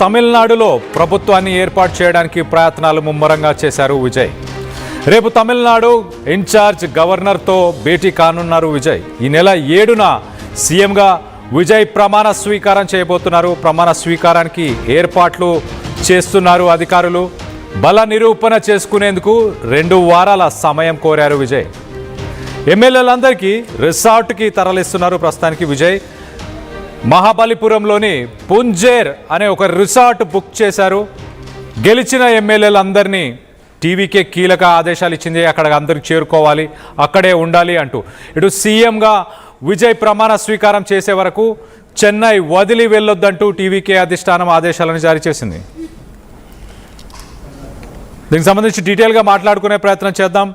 తమిళనాడులో ప్రభుత్వాన్ని ఏర్పాటు చేయడానికి ప్రయత్నాలు ముమ్మరంగా చేశారు విజయ్. రేపు తమిళనాడు ఇన్ఛార్జ్ గవర్నర్తో భేటీ కానున్నారు విజయ్. ఈ నెల 7న సీఎంగా విజయ్ ప్రమాణ స్వీకారం చేయబోతున్నారు. ప్రమాణ స్వీకారానికి ఏర్పాట్లు చేస్తున్నారు అధికారులు. బల నిరూపణ చేసుకునేందుకు 2 వారాల సమయం కోరారు విజయ్. ఎమ్మెల్యేలందరికీ రిసార్ట్కి తరలిస్తున్నారు. ప్రస్తుతానికి విజయ్ మహాబలిపురంలోని పుంజేర్ అనే ఒక రిసార్ట్ బుక్ చేశారు. గెలిచిన ఎమ్మెల్యేలందరినీ టీవీకే కీలక ఆదేశాలు ఇచ్చింది. అక్కడ అందరికి చేరుకోవాలి, అక్కడే ఉండాలి అంటూ. ఇటు సీఎంగా విజయ్ ప్రమాణ స్వీకారం చేసే వరకు చెన్నై వదిలి వెళ్ళొద్దంటూ టీవీకే అధిష్టానం ఆదేశాలను జారీ చేసింది. దీనికి సంబంధించి డీటెయిల్గా మాట్లాడుకునే ప్రయత్నం చేద్దాం.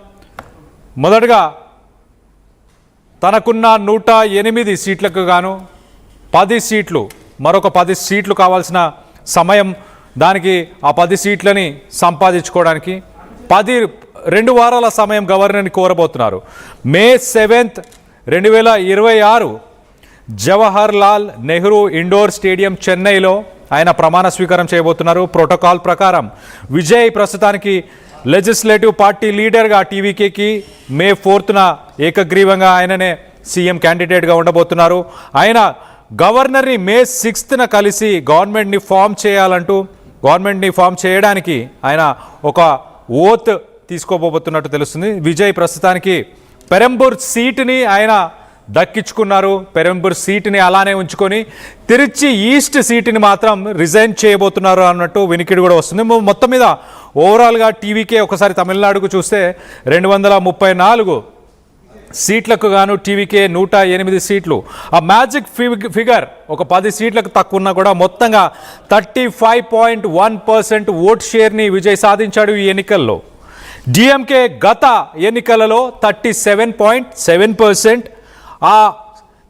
మొదటగా తనకున్న 108 సీట్లకు గాను 10 సీట్లు, మరొక 10 సీట్లు కావాల్సిన సమయం, దానికి ఆ 10 సీట్లని సంపాదించుకోవడానికి 2 వారాల సమయం గవర్నర్ని కోరబోతున్నారు. మే 7, 2026 జవహర్ లాల్ నెహ్రూ ఇండోర్ స్టేడియం చెన్నైలో ఆయన ప్రమాణ స్వీకారం చేయబోతున్నారు. ప్రోటోకాల్ ప్రకారం విజయ్ ప్రస్తుతానికి లెజిస్లేటివ్ పార్టీ లీడర్గా టీవీకేకి మే 4న ఏకగ్రీవంగా ఆయననే సీఎం క్యాండిడేట్గా ఉండబోతున్నారు. ఆయన గవర్నర్ని మే 6న కలిసి గవర్నమెంట్ని ఫామ్ చేయడానికి ఆయన ఒక ఓత్ తీసుకోబోతున్నట్టు తెలుస్తుంది. విజయ్ ప్రస్తుతానికి పెరంబూర్ సీటుని ఆయన దక్కించుకున్నారు. పెరంబూర్ సీటుని అలానే ఉంచుకొని తిరుచి ఈస్ట్ సీటుని మాత్రం రిజైన్ చేయబోతున్నారు అన్నట్టు వినికిడి కూడా వస్తుంది. మొత్తం మీద ఓవరాల్గా టీవీకే ఒకసారి తమిళనాడుకు చూస్తే 234 సీట్లకు గాను టీవీకే 108 సీట్లు. ఆ మ్యాజిక్ ఫిగర్ ఒక 10 సీట్లకు తక్కువ ఉన్నా కూడా మొత్తంగా 35.1% ఓట్ షేర్ని విజయ్ సాధించాడు ఈ ఎన్నికల్లో. డిఎంకే గత ఎన్నికలలో 37.7%, ఆ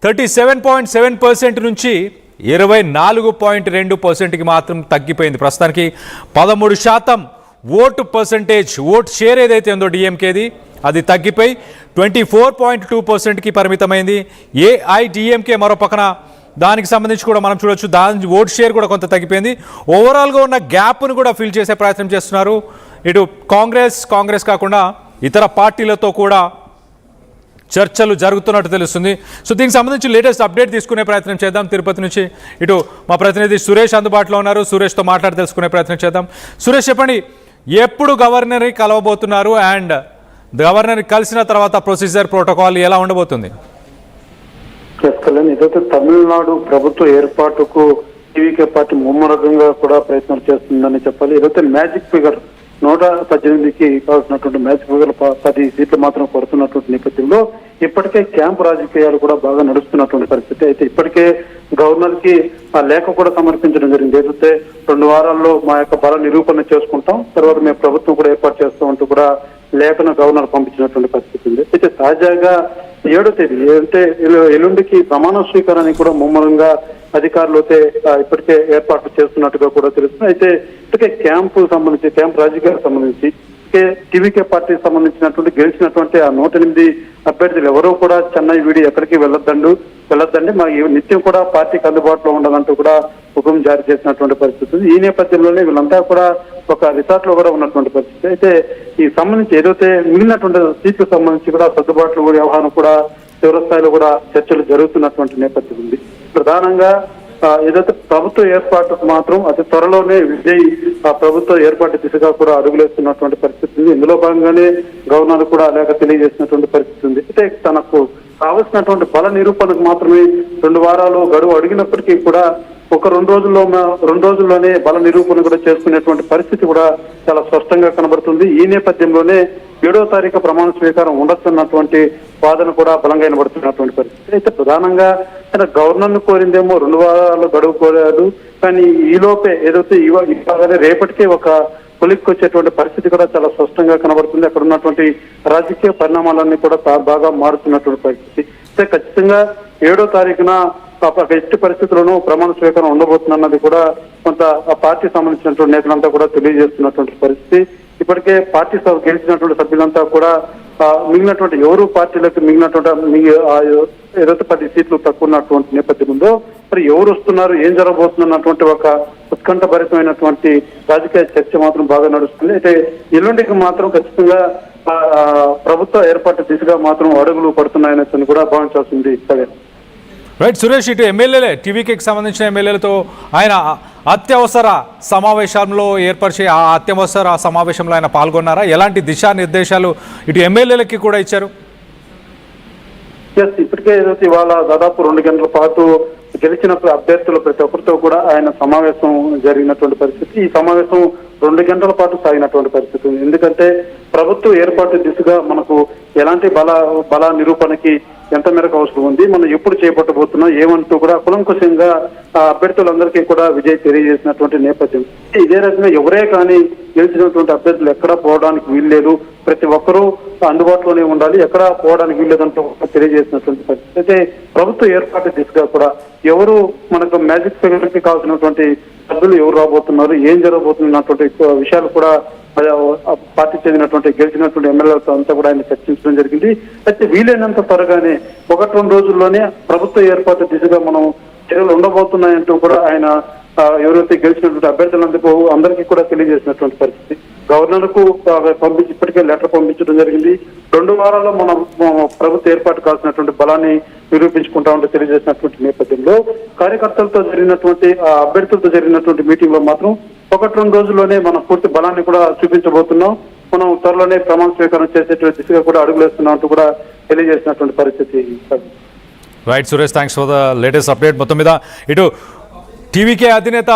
37.7% నుంచి 24.2%కి మాత్రం తగ్గిపోయింది. ప్రస్తుతానికి 13% ఓట్ షేర్ ఏదైతే ఉందో డిఎంకేది అది తగ్గిపోయి 24.2%కి పరిమితమైంది. ఏఐడిఎంకే మరో పక్కన దానికి సంబంధించి కూడా మనం చూడొచ్చు, దాని ఓట్ షేర్ కూడా కొంత తగ్గిపోయింది. ఓవరాల్గా ఉన్న గ్యాప్ను కూడా ఫిల్ చేసే ప్రయత్నం చేస్తున్నారు. ఇటు కాంగ్రెస్ కాకుండా ఇతర పార్టీలతో కూడా చర్చలు జరుగుతున్నట్టు తెలుస్తుంది. సో దీనికి సంబంధించి లేటెస్ట్ అప్డేట్ తీసుకునే ప్రయత్నం చేద్దాం. తిరుపతి నుంచి ఇటు మా ప్రతినిధి సురేష్ అందుబాటులో ఉన్నారు. సురేష్తో మాట్లాడి తెలుసుకునే ప్రయత్నం చేద్దాం. సురేష్, చెప్పండి, ఎప్పుడు గవర్నర్ని కలవబోతున్నారు అండ్ గవర్నర్ని కలిసిన తర్వాత ప్రొసీజర్ ప్రోటోకాల్ ఎలా ఉండబోతుంది? ఏదైతే తమిళనాడు ప్రభుత్వ ఏర్పాటుకు టీవీకే పార్టీ ముమ్మరంగా కూడా ప్రయత్నాలు చేస్తుందని చెప్పాలి. ఏదైతే మ్యాజిక్ ఫిగర్ 118కి కావాల్సినటువంటి మ్యాజిక్ ఫిగర్ 10 సీట్లు మాత్రం కొడుతున్నటువంటి నేపథ్యంలో ఇప్పటికే క్యాంపు రాజకీయాలు కూడా బాగా నడుస్తున్నటువంటి పరిస్థితి. అయితే ఇప్పటికే గవర్నర్ కి ఆ లేఖ కూడా సమర్పించడం జరిగింది. ఏదైతే 2 వారాల్లో మా యొక్క బల నిరూపణ చేసుకుంటాం, తర్వాత మేము ప్రభుత్వం కూడా ఏర్పాటు చేస్తాం అంటూ కూడా లేఖను గవర్నర్ పంపించినటువంటి పరిస్థితి ఉంది. అయితే తాజాగా 7వ తేదీ అంటే ఎల్లుండికి ప్రమాణ స్వీకారానికి కూడా ముమ్మరంగా అధికారులు అయితే ఇప్పటికే ఏర్పాట్లు చేస్తున్నట్టుగా కూడా తెలుస్తుంది. అయితే ఇప్పటికే క్యాంప్ రాజకీయాలకు సంబంధించి టీవీకే పార్టీకి సంబంధించినటువంటి గెలిచినటువంటి ఆ 108 అభ్యర్థులు ఎవరూ కూడా చెన్నై వీడి ఎక్కడికి వెళ్ళొద్దండి, మా నిత్యం కూడా పార్టీకి అందుబాటులో ఉండదంటూ కూడా హుకుం జారీ చేసినటువంటి పరిస్థితి. ఈ నేపథ్యంలోనే వీళ్ళంతా కూడా ఒక రిసార్ట్ లో కూడా ఉన్నటువంటి పరిస్థితి. అయితే ఈ సంబంధించి ఏదైతే మిగిలినటువంటి సీట్లకు సంబంధించి కూడా సర్దుబాట్లు వ్యవహారం కూడా తీవ్ర స్థాయిలో కూడా చర్చలు జరుగుతున్నటువంటి నేపథ్యం ఉంది. ప్రధానంగా ఏదైతే ప్రభుత్వ ఏర్పాటుకు మాత్రం అతి త్వరలోనే విజయ్ ఆ ప్రభుత్వ ఏర్పాటు దిశగా కూడా అడుగులేస్తున్నటువంటి పరిస్థితి ఉంది. ఇందులో భాగంగానే గవర్నర్ కూడా లేక తెలియజేసినటువంటి పరిస్థితి ఉంది. అయితే తనకు కావలసినటువంటి బల నిరూపణకు మాత్రమే 2 వారాలు గడువు అడిగినప్పటికీ కూడా ఒక 2 రోజుల్లోనే బల నిరూపణ కూడా చేసుకునేటువంటి పరిస్థితి కూడా చాలా స్పష్టంగా కనబడుతుంది. ఈ నేపథ్యంలోనే 7వ తారీఖు ప్రమాణ స్వీకారం ఉండొచ్చన్నటువంటి వాదన కూడా బలంగా వినబడుతున్నటువంటి పరిస్థితి. అయితే ప్రధానంగా గవర్నర్ను కోరిందేమో 2 వారాలు గడువు కోరాడు, కానీ ఈలోపే ఏదైతే ఇవాళ రేపటికే ఒక కొలిక్కి వచ్చేటువంటి పరిస్థితి కూడా చాలా స్పష్టంగా కనబడుతుంది. అక్కడ ఉన్నటువంటి రాజకీయ పరిణామాలన్నీ కూడా బాగా మారుతున్నటువంటి పరిస్థితి. అయితే ఖచ్చితంగా 7వ తారీఖున ఎట్టి పరిస్థితుల్లోనూ ప్రమాణ స్వీకారం ఉండబోతుందన్నది కూడా కొంత ఆ పార్టీ సంబంధించినటువంటి నేతలంతా కూడా తెలియజేస్తున్నటువంటి పరిస్థితి. ఇప్పటికే పార్టీ గెలిచినటువంటి సభ్యులంతా కూడా మిగిలినటువంటి ఎవరు పార్టీలకు మిగిలినటువంటి ఏదైతే 10 సీట్లు తక్కువ ఉన్నటువంటి నేపథ్యం ఉందో మరి ఎవరు వస్తున్నారు, ఏం జరగబోతున్నటువంటి ఒక ఉత్కంఠభరితమైనటువంటి రాజకీయ చర్చ మాత్రం బాగా నడుస్తుంది. అయితే ఎల్లుండికి మాత్రం ఖచ్చితంగా ప్రభుత్వ ఏర్పాటు దిశగా మాత్రం అడుగులు పడుతున్నాయని కూడా భావించాల్సింది. రైట్ సురేష్, ఇటు ఎమ్మెల్యేలే టీవీకి సంబంధించిన ఎమ్మెల్యేలతో ఆయన అత్యవసర సమావేశంలో ఏర్పరిచి ఆ అత్యవసర సమావేశంలో ఆయన పాల్గొన్నారా? ఎలాంటి దిశానిర్దేశాలు ఇటు ఎమ్మెల్యేలకి కూడా ఇచ్చారు? ఇప్పటికే ఏదైతే ఇవాళ దాదాపు 2 గంటల పాటు గెలిచిన అభ్యర్థుల ప్రతి ఒక్కరితో కూడా ఆయన సమావేశం జరిగినటువంటి పరిస్థితి. ఈ సమావేశం 2 గంటల పాటు సాగినటువంటి పరిస్థితి. ఎందుకంటే ప్రభుత్వ ఏర్పాటు దిశగా మనకు ఎలాంటి బల నిరూపణకి ఎంత మేరకు అవసరం ఉంది, మనం ఎప్పుడు చేపట్టబోతున్నాం ఏమంటూ కూడా కులంకుశంగా అభ్యర్థులందరికీ కూడా విజయ్ తెలియజేసినటువంటి నేపథ్యం. ఇదే రకంగా ఎవరే కానీ గెలిచినటువంటి అభ్యర్థులు ఎక్కడా పోవడానికి వీల్లేదు, ప్రతి ఒక్కరూ అందుబాటులోనే ఉండాలి, ఎక్కడా పోవడానికి వీల్లేదంటూ తెలియజేసినటువంటి పరిస్థితి. అయితే ప్రభుత్వ ఏర్పాటు దిశగా కూడా ఎవరు మనకు మ్యాజిక్ ఫిగర్ కి కావాల్సినటువంటి సభ్యులు ఎవరు రాబోతున్నారు, ఏం జరగబోతున్నటువంటి విషయాలు కూడా పార్టీ చెందినటువంటి గెలిచినటువంటి ఎమ్మెల్యేలతో అంతా కూడా ఆయన చర్చించడం జరిగింది. అయితే వీలైనంత త్వరగానే 1-2 రోజుల్లోనే ప్రభుత్వ ఏర్పాటు దిశగా మనం చర్యలు ఉండబోతున్నాయంటూ కూడా ఆయన ఎవరైతే గెలిచినటువంటి అందరికీ కూడా తెలియజేసినటువంటి పరిస్థితి. గవర్నర్ కు పంపించి ఇప్పటికే లెటర్ పంపించడం జరిగింది. 2 వారాల్లో మనం ప్రభుత్వ ఏర్పాటు కావాల్సినటువంటి బలాన్ని నిరూపించుకుంటామంటే తెలియజేసినటువంటి నేపథ్యంలో కార్యకర్తలతో జరిగినటువంటి అభ్యర్థులతో జరిగినటువంటి మీటింగ్ లో మాత్రం 1-2 రోజుల్లోనే మనం పూర్తి బలాన్ని కూడా చూపించబోతున్నాం, మనం త్వరలోనే ప్రమాణ స్వీకారం చేసేటువంటి దిశగా కూడా అడుగులేస్తున్నాం అంటూ కూడా తెలియజేసినటువంటి పరిస్థితి. Right Suresh, thanks for the latest update. మొత్తం మీద ఇటు టీవీకే అధినేత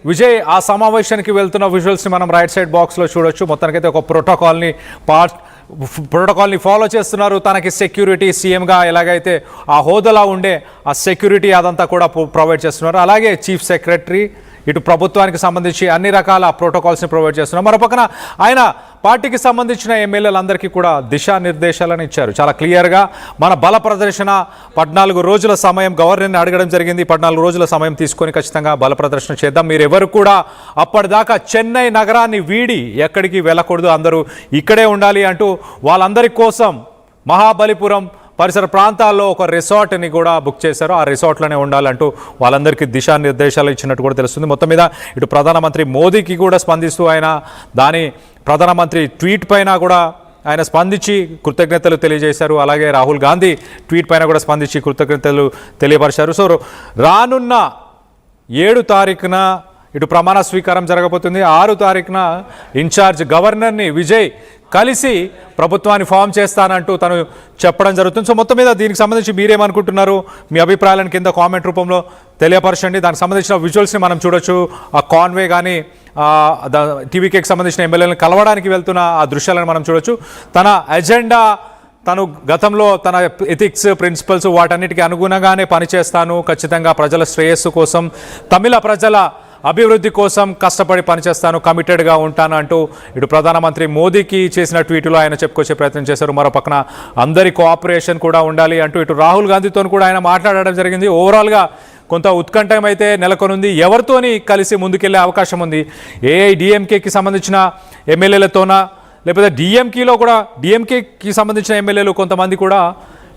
విజయ్ ఆ సమావేశానికి వెళ్తున్న విజువల్స్ని మనం రైట్ సైడ్ బాక్స్లో చూడొచ్చు. మొత్తానికైతే ఒక ప్రోటోకాల్ని ఫాలో చేస్తున్నారు. తనకి సెక్యూరిటీ సీఎంగా ఎలాగైతే ఆ హోదాలో ఉండే ఆ సెక్యూరిటీ అదంతా కూడా ప్రొవైడ్ చేస్తున్నారు. అలాగే చీఫ్ సెక్రటరీ ఇటు ప్రభుత్వానికి సంబంధించి అన్ని రకాల ప్రోటోకాల్స్ని ప్రొవైడ్ చేస్తున్నారు. మరోపక్కన ఆయన పార్టీకి సంబంధించిన ఎమ్మెల్యేలందరికీ కూడా దిశానిర్దేశాలను ఇచ్చారు. చాలా క్లియర్గా మన బల ప్రదర్శన 14 రోజుల సమయం గవర్నర్ని అడగడం జరిగింది. 14 రోజుల సమయం తీసుకొని ఖచ్చితంగా బల ప్రదర్శన చేద్దాం, మీరెవరు కూడా అప్పటిదాకా చెన్నై నగరాన్ని వీడి ఎక్కడికి వెళ్ళకూడదు, అందరూ ఇక్కడే ఉండాలి అంటూ వాళ్ళందరి కోసం మహాబలిపురం పరిసర ప్రాంతాల్లో ఒక రిసార్ట్ని కూడా బుక్ చేశారు. ఆ రిసార్ట్లోనే ఉండాలంటూ వాళ్ళందరికీ దిశానిర్దేశాలు ఇచ్చినట్టు కూడా తెలుస్తుంది. మొత్తం మీద ఇటు ప్రధానమంత్రి మోదీకి కూడా స్పందిస్తూ ఆయన ప్రధానమంత్రి ట్వీట్ పైన కూడా ఆయన స్పందించి కృతజ్ఞతలు తెలియజేశారు. అలాగే రాహుల్ గాంధీ ట్వీట్ పైన కూడా స్పందించి కృతజ్ఞతలు తెలియపరిచారు. సో రానున్న 7 తారీఖున ఇటు ప్రమాణ స్వీకారం జరగబోతుంది. 6 తారీఖున ఇన్ఛార్జ్ గవర్నర్ని విజయ్ కలిసి ప్రభుత్వాన్ని ఫామ్ చేస్తానంటూ తను చెప్పడం జరుగుతుంది. సో మొత్తం మీద దీనికి సంబంధించి మీరేమనుకుంటున్నారు, మీ అభిప్రాయాలను కింద కామెంట్ రూపంలో తెలియపరచండి. దానికి సంబంధించిన విజువల్స్ని మనం చూడొచ్చు. ఆ కాన్వే కానీ టీవీకేకి సంబంధించిన ఎమ్మెల్యేలను కలవడానికి వెళ్తున్న ఆ దృశ్యాలను మనం చూడొచ్చు. తన ఎజెండా, తను గతంలో తన ఎథిక్స్ ప్రిన్సిపల్స్ వాటన్నిటికీ అనుగుణంగానే పనిచేస్తాను, ఖచ్చితంగా ప్రజల శ్రేయస్సు కోసం, తమిళ ప్రజల అభివృద్ధి కోసం కష్టపడి పనిచేస్తాను, కమిటెడ్గా ఉంటాను అంటూ ఇటు ప్రధానమంత్రి మోదీకి చేసిన ట్వీట్లో ఆయన చెప్పుకొచ్చే ప్రయత్నం చేశారు. మరో పక్కన అందరి కోఆపరేషన్ కూడా ఉండాలి అంటూ ఇటు రాహుల్ గాంధీతో కూడా ఆయన మాట్లాడడం జరిగింది. ఓవరాల్గా కొంత ఉత్కంఠం అయితే నెలకొనుంది. ఎవరితోని కలిసి ముందుకెళ్లే అవకాశం ఉంది? ఏఐడిఎంకేకి సంబంధించిన ఎమ్మెల్యేలతోనా, లేకపోతే డిఎంకేకి సంబంధించిన ఎమ్మెల్యేలు కొంతమంది కూడా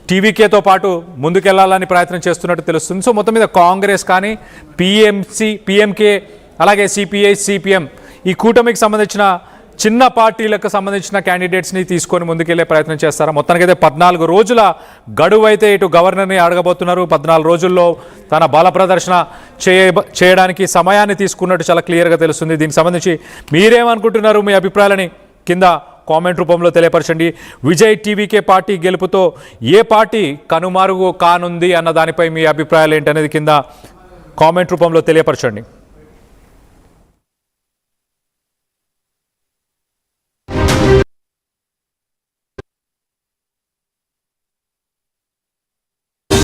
టీవీకేతో పాటు ముందుకెళ్లాలని ప్రయత్నం చేస్తున్నట్టు తెలుస్తుంది. సో మొత్తం మీద కాంగ్రెస్ కానీ పిఎంకే అలాగే సిపిఐ సిపిఎం ఈ కూటమికి సంబంధించిన చిన్న పార్టీలకు సంబంధించిన క్యాండిడేట్స్ని తీసుకొని ముందుకెళ్లే ప్రయత్నం చేస్తారా? మొత్తానికైతే 14 రోజుల గడువు అయితే ఇటు గవర్నర్ని అడగబోతున్నారు. 14 రోజుల్లో తన బల ప్రదర్శన చేయడానికి సమయాన్ని తీసుకున్నట్టు చాలా క్లియర్గా తెలుస్తుంది. దీనికి సంబంధించి మీరేమనుకుంటున్నారు? మీ అభిప్రాయాలని కింద కామెంట్ రూపంలో తెలియపరచండి. విజయ్ టీవీకే పార్టీ గెలుపుతో ఏ పార్టీ కనుమరుగు కానుంది అన్న దానిపై మీ అభిప్రాయాలు ఏంటనేది కింద కామెంట్ రూపంలో తెలియపరచండి.